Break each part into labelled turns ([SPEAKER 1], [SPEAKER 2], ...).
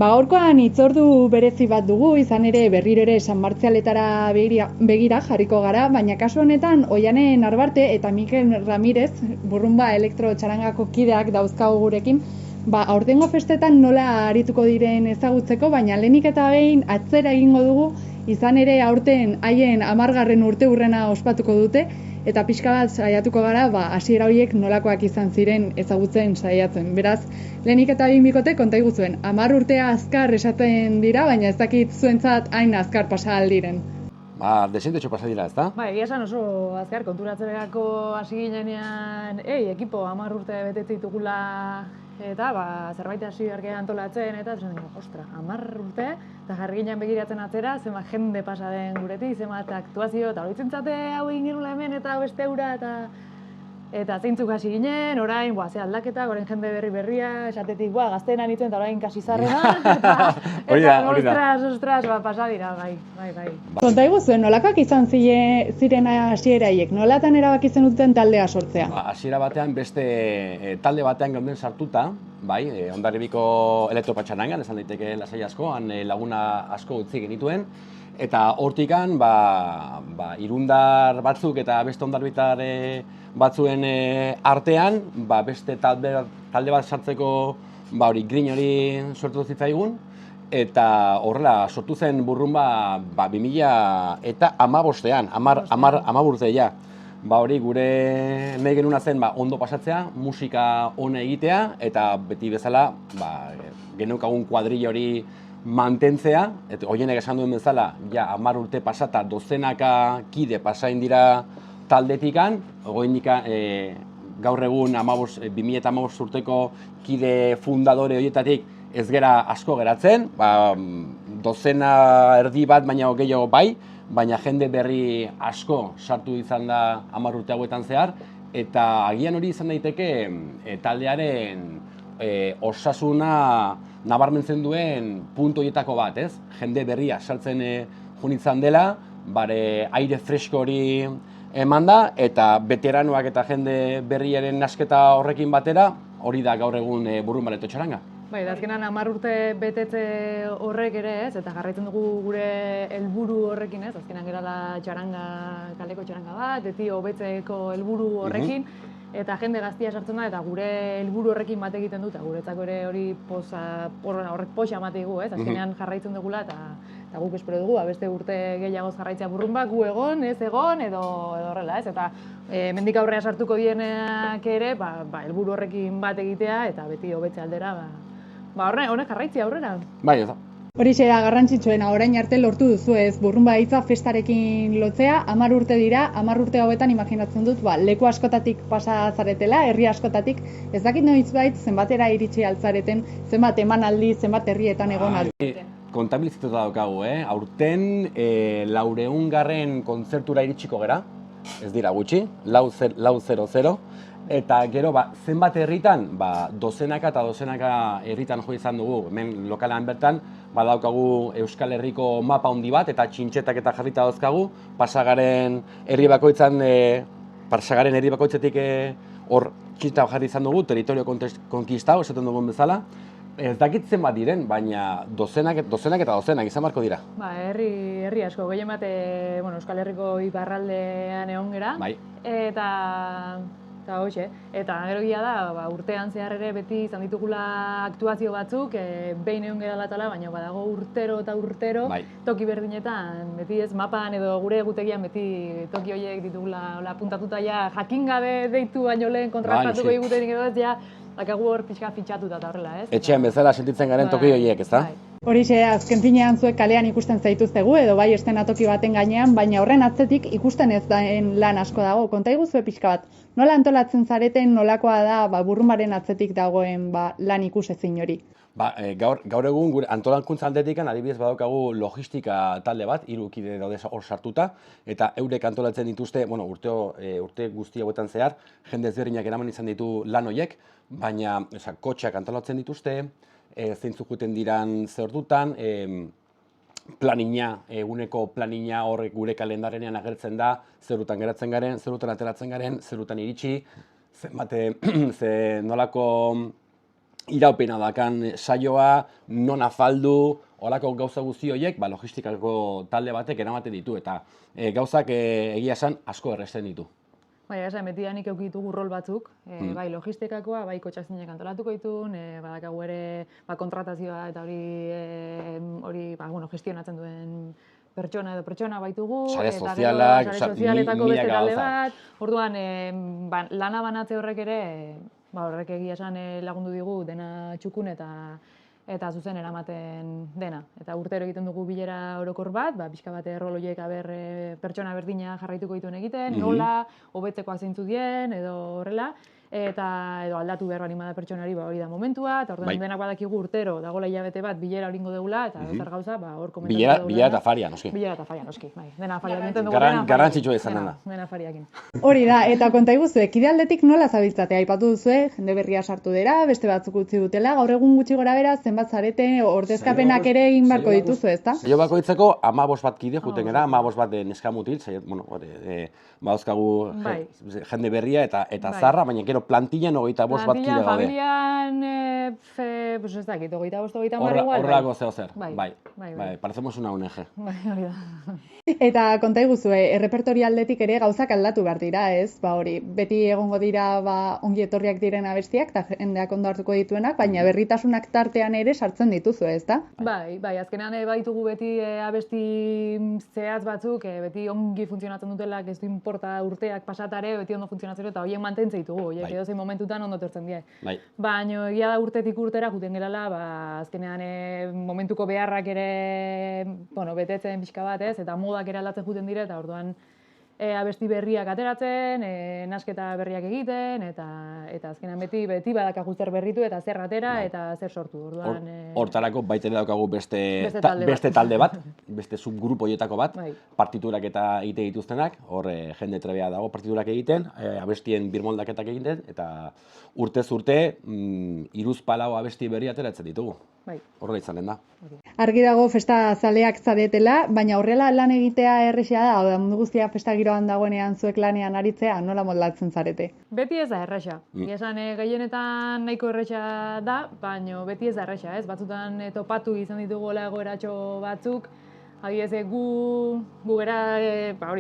[SPEAKER 1] Gaurkoan hitzordu berezi bat dugu, izan ere berriro ere San Martzialetara begira jarriko gara, baina kasu honetan Oiane Narbarte eta Mikel Ramirez, burrunba elektrotxarangako kideak dauzkagu gurekin, aurtengo festetan nola arituko diren ezagutzeko, baina lehenik eta behin atzera egingo dugu, izan ere aurten haien 10. urteurrena ospatuko dute, eta pixka bat saiatuko gara, hasiera horiek nolakoak izan ziren ezagutzen saiatzen. Beraz, lehenik eta behin bikote konta iguzuen, 10 urtea azkar esaten dira, baina ez dakit zuentzat hain azkar pasa aldiren.
[SPEAKER 2] Desentetxo pasa dira, ez da?
[SPEAKER 3] Egia esan oso azkar konturatzerako hasi ginean, ekipo 10 urte betetze ditugula eta zerbait hasi beharke antolatzen eta esan dugu, ostra, 10 urte eta jarri ginen begiratzen atzera, zenbat jende pasa den guretik, zenbat aktuazio eta horitzen zate hau egin genula hemen eta beste eura eta zeintzuk hasi ginen, orain, ze aldaketa, orain jende berria, esatetik, gazteena nintzen eta orain kasi zarrena, eta ostras, pasa dira, bai.
[SPEAKER 1] Konta iguzuen, nolakoak izan ziren hasieraiek, nolatan erabaki zenuten taldea sortzea?
[SPEAKER 2] Hasiera batean beste talde batean geunden sartuta, Hondarribiko elektropatxarangan, esan daiteke lasai asko, han laguna asko utzi genituen, eta hortikan, irundar batzuk eta beste hondarbitar batzuen artean, beste talde bat sartzeko grin hori sortu zitzaigun, eta horrela sortu zen burrunba 2015ean, 10 urte ja. Hori gure nahi genuna zen ondo pasatzea, musika ona egitea, eta beti bezala geneukagun kuadrilla hori mantentzea, eta Oienek esan duen bezala, 10 urte pasata dozenaka kide pasain dira taldetikan, gaur egun 2015 urteko kide fundadore horietatik ez gera asko geratzen, dozena erdi bat baina gehiago bai, baina jende berri asko sartu izan da 10 urte hauetan zehar, eta agian hori izan daiteke taldearen osasuna nabarmentzen duen puntu horietako bat, ez? Jende berria sartzen joan izan dela, aire fresko hori eman da, eta veteranoak eta jende berriaren nasketa horrekin batera, hori da gaur egun burrunba elektrotxaranga.
[SPEAKER 3] Azkenan 10 urte betetze horrek ere ez, eta jarraitzen dugu gure helburu horrekin ez, azkenan gerala kaleko txaranga bat, beti hobetzeko helburu horrekin, eta jende gaztia sartzen da, eta gure helburu horrekin bat egiten dut, eta guretzako ere hori horrek poxa emate dugu, ez, azkenean jarraitzen dugula, eta guk espero dugu, beste urte gehiagoz jarraitzea burrunba, gu egon, ez egon, edo horrela, ez, eta mendik aurrea sartuko dienak ere, helburu horrekin bat egitea, eta beti hobetze aldera, honek jarraitzea aurrera.
[SPEAKER 2] Bai, ez da.
[SPEAKER 1] Horixe da garrantzitsuena, orain arte lortu duzu ez, burrunba hitza festarekin lotzea, 10 urte dira, 10 urte hauetan imaginatzen dut, leku askotatik pasa zaretela, herri askotatik, ez dakit noizbait zenbatera iritsi altzareten, zenbat emanaldi, zenbat herrietan egon aldi.
[SPEAKER 2] Kontabilizatuta daukagu, aurten 400. kontzertura iritsiko gera, ez dira gutxi, 400, eta gero zenbat herritan, dozenaka eta dozenaka herritan jo izan dugu, hemen lokalan bertan, daukagu Euskal Herriko mapa handi bat eta txintxetak eta jarrita dauzkagu, pasagaren herri bakoitzetik hor txinta jarri izan dugu, territorio konkistau, esaten dugun bezala. Ez dakit zenbat diren, baina dozenak eta dozenak izan barko dira.
[SPEAKER 3] Herri asko, gehien bat Euskal Herriko iparraldean egon gera, eta hoxe, eta gero gila da, urtean zehar ere beti izan ditugula aktuazio batzuk, behin egon gara latala, baina badago urtero eta urtero toki berdinetan, beti ez mapan edo gure egutegian beti toki horiek ditugula puntatuta jakin gabe deitu baino lehen kontratatuko egutenik edo ez, dakagu hor pixka fitxatuta eta horrela, ez?
[SPEAKER 2] Etxean bezala sentitzen garen toki horiek, ez da?
[SPEAKER 1] Horixe, azken finean zuek kalean ikusten zaituztegu edo bai eszenatoki baten gainean, baina horren atzetik ikusten ez daen lan asko dago. Konta iguzue pixka bat, nola antolatzen zareten, nolakoa da burrunbaren atzetik dagoen lan ikusezin hori?
[SPEAKER 2] Gaur egun gure antolakuntza aldetikan adibidez badaukagu logistika talde bat, 3 kide daude hor sartuta, eta eurek antolatzen dituzte, urte guzti hauetan zehar, jende ezberdinak eraman izan ditu lan horiek, baina kotxeak antolatzen dituzte, zeintzuk joaten diran zehortutan, eguneko planina horrek gure kalendarenean agertzen da, zerutan geratzen garen, zerutan ateratzen garen, zerutan iritsi, nolako iraupena dakan saioa, non afaldu, olako gauza guzti horiek, logistikako talde batek eramaten ditu, eta gauzak egia esan asko erresten ditu.
[SPEAKER 3] Bai, esan, beti hanik eukitugu rol batzuk, bai logistikakoa, bai kotxazinek antolatuko ditun, badakagu ere kontratazioa eta hori gestionatzen duen pertsona edo pertsona baitugu.
[SPEAKER 2] Sare sozialak,
[SPEAKER 3] sare sozialetako beste talde bat. Orduan, lana banatze horrek ere, horrek egia esan lagundu digu dena txukun eta zuzen eramaten dena. Eta urtero egiten dugu bilera orokor bat, pixka bat rol horiek pertsona berdina jarraituko dituen egiten, nola, hobetzekoak zeintzu dien, edo horrela, eta edo aldatu behar bali da pertsonari hori da momentua, eta orduan denak badakigu urtero, dagoela hilabete bat bilera horingo degula, eta zer gauza, hor komentatu dugula.
[SPEAKER 2] Bilera eta faria, noski.
[SPEAKER 3] Bilera eta faria, noski, bai. Dena faria, bintzen dugu
[SPEAKER 2] garrantzitsua izan da.
[SPEAKER 3] Dena fariakin.
[SPEAKER 1] Hori da, eta konta iguzu, ekidealdetik nola zabiltzate aipatu duzue, jende berria sartu dira, beste batzuk utzi dutela, gaur egun gutxi gora bera, zenbat zarete, ordezkapenak ere egin barko dituzu, ezta?
[SPEAKER 2] Saio bakoitzeko 15 bat kide juten gara, 15 bat neska mutil, badauzkagu jende berria eta zarra, baina gero plantillan 25 bat kide gaude.
[SPEAKER 3] Familian, ez dakit, 25-30 igual.
[SPEAKER 2] Horrelako zer. Bai, parecemos una ONG.
[SPEAKER 3] Bai, hori da.
[SPEAKER 1] Eta konta iguzue, errepertori aldetik ere gauzak aldatu behar dira, ez? Hori, beti egongo dira ongi etorriak diren abestiak, eta jendeak ondo hartuko dituenak, baina berritasunak tartean ere sartzen dituzu, ezta?
[SPEAKER 3] Bai, azkenean baitugu beti abesti zehatz batzuk, beti ongi funtzionatzen dutelak, ez du inporta urteak pasatare, beti ondo funtzionatzen eta horiek mantentzen ditugu, horiek edozein momentutan ondo tortzen die. Baina egia da urtetik urtera juten gerala, azkenean momentuko beharrak ere betetzen pixka bat, ez? Eta modak ere aldatzen juten dire, eta orduan abesti berriak ateratzen, nasketa berriak egiten, eta azkenean beti badakagu zer berritu eta zer atera eta zer sortu.
[SPEAKER 2] Hortarako baita ere daukagu beste talde bat, beste subgrupo horietako bat, partiturak eta egite dituztenak, hor jende trebea dago partiturak egiten, abestien birmoldaketak egiten, eta urtez urte 3-4 abesti berri ateratzen ditugu. Horrela izanen da.
[SPEAKER 1] Argi dago festa zaleak zaretela, baina horrela lan egitea erresa da, mundu guztia festa giroan dagoenean zuek lanean aritzea, nola moldatzen zarete?
[SPEAKER 3] Beti ez da erresa. Esan gehienetan nahiko erresa da, baina beti ez da erresa, ez? Batzutan topatu izan ditugola egoeratxo batzuk, adibidez gu gera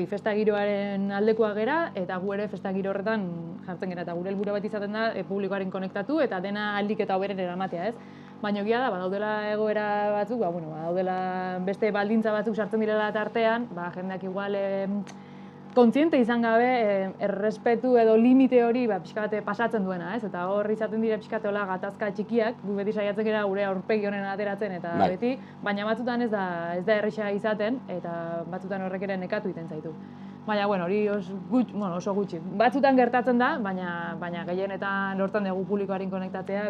[SPEAKER 3] festa giroaren aldekoa gera, eta gu ere festa giro horretan jartzen gera, eta gure helburu bat izaten da publikoaren konektatu eta dena aldik eta hoberen eramatea, ez? Baina egia da, badaudela egoera batzuk, badaudela beste baldintza batzuk sartzen direla tartean, jendeak igual kontziente izan gabe errespetu edo limite hori pixka bat pasatzen duena, ez? Eta hor izaten dira pixka bat gatazka txikiak, gu beti saiatzen gara gure aurpegi honen ateratzen eta beti, baina batzutan ez da erresa izaten eta batzutan horrek ere nekatu egiten zaitu. Baina, hori oso gutxi. Batzutan gertatzen da, baina gehienetan lortan dugu publikoaren konektatzea,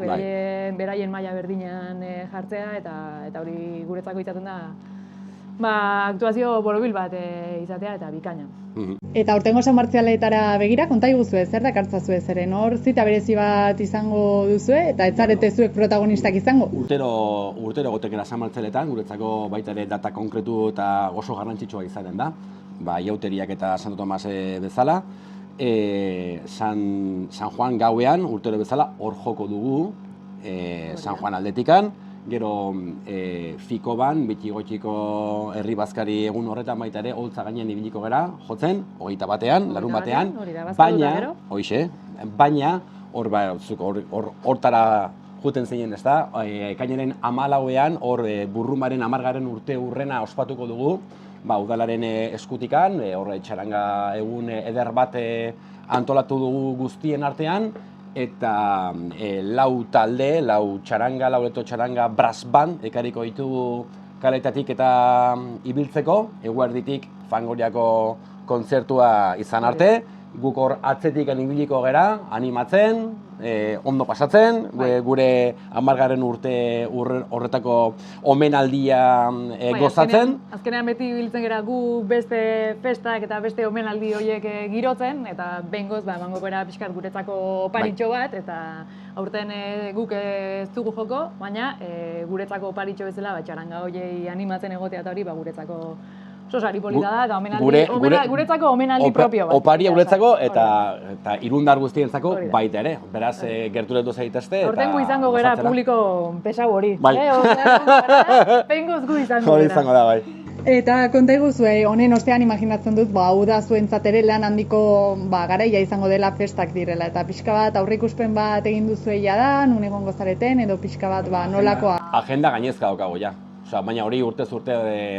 [SPEAKER 3] beraien maila berdinean jartzea, eta hori guretzako izaten da aktuazio borobil bat izatea eta bikaina.
[SPEAKER 1] Eta aurtengo San Martzialetara begira, konta iguzue, zer dakartzazue zeren hor zita berezi bat izango duzue, eta ez zarete zuek protagonistak izango?
[SPEAKER 2] Urtero gotekera San Martzialetan, guretzako baita ere data konkretu eta oso garrantzitsua izaten da. Iauteriak eta Santo Tomas bezala. San Juan gauean, urtero bezala, hor joko dugu San Juan aldetikan. Gero Fikoban, Bitigoitiko herri bazkari egun horretan baita ere, holtza gainean ibiliko gara, jotzen, 21-ean, larun batean, baina hortara juten zeinen, ez da, ekainaren 14ean, hor Burrumaren 10. urte urrena ospatuko dugu, udalaren eskutikan, hor txaranga egun eder bat antolatu dugu guztien artean, eta 4 talde, 4 txaranga, 4 leto txaranga brass band ekariko ditugu kaletatik eta ibiltzeko, eguerditik Fangoriako kontzertua izan arte, guk hor atzetik ibiliko gera, animatzen, ondo pasatzen, gure 10. urte horretako omenaldia gozatzen.
[SPEAKER 3] Azkenean beti biltzen gera gu beste festak eta beste omenaldi horiek girotzen, eta behingoz emango gara pixkat guretzako oparitxo bat, eta aurten guk ez dugu joko, baina guretzako oparitxo bezala txaranga horiei animatzen egotea eta hori guretzako Sosari polita da, eta
[SPEAKER 2] Gure-
[SPEAKER 3] guretzako omenaldi propio bat.
[SPEAKER 2] Oparia guretzako
[SPEAKER 3] Hori da.
[SPEAKER 2] eta irundar guztientzako
[SPEAKER 3] Hori da.
[SPEAKER 2] baita ere. Beraz, gerturatu zaitezte.
[SPEAKER 3] Aurtengo izango gera publiko pesau hori.
[SPEAKER 2] Bai.
[SPEAKER 3] Pengoz gu izango
[SPEAKER 2] Hori
[SPEAKER 3] gera.
[SPEAKER 2] izango da, bai.
[SPEAKER 1] Eta konta iguzue, honen ostean imaginatzen dut, hau da zuentzat ere lan handiko garaia izango dela festak direla. Eta pixka bat aurreikuspen bat egin duzue da, nun egongo zareten, edo pixka bat nolakoa.
[SPEAKER 2] Agenda gainezka daukago, ja. Osea, baina hori urtez urte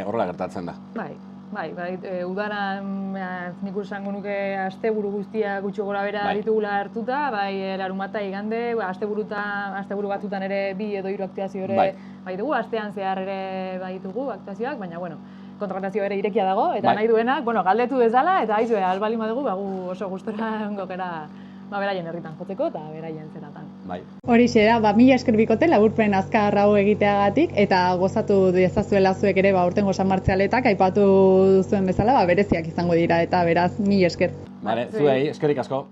[SPEAKER 2] horrela gertatzen da.
[SPEAKER 3] Bai, udaran nik esango nuke asteburu guztia gutxi gora bera
[SPEAKER 2] Bai.
[SPEAKER 3] ditugula hartuta, bai larunbata igande, asteburu batzutan ere 2 edo 3 aktuazio ere bai dugu, astean zehar ere bai ditugu aktuazioak, baina kontratazio ere irekia dago, eta nahi duenak, galdetu dezala, eta aizue, albali badugu, gu oso gustora ongo gera beraien herritan jotzeko eta beraien zeratan.
[SPEAKER 2] Bai.
[SPEAKER 1] Horixe da, mila esker bikote laburpen azkar hau egiteagatik, eta gozatu dezazuela zuek ere aurtengo San Martzialetak aipatu duzuen bezala bereziak izango dira, eta beraz, mila esker.
[SPEAKER 2] Vale, zuei, eskerrik asko.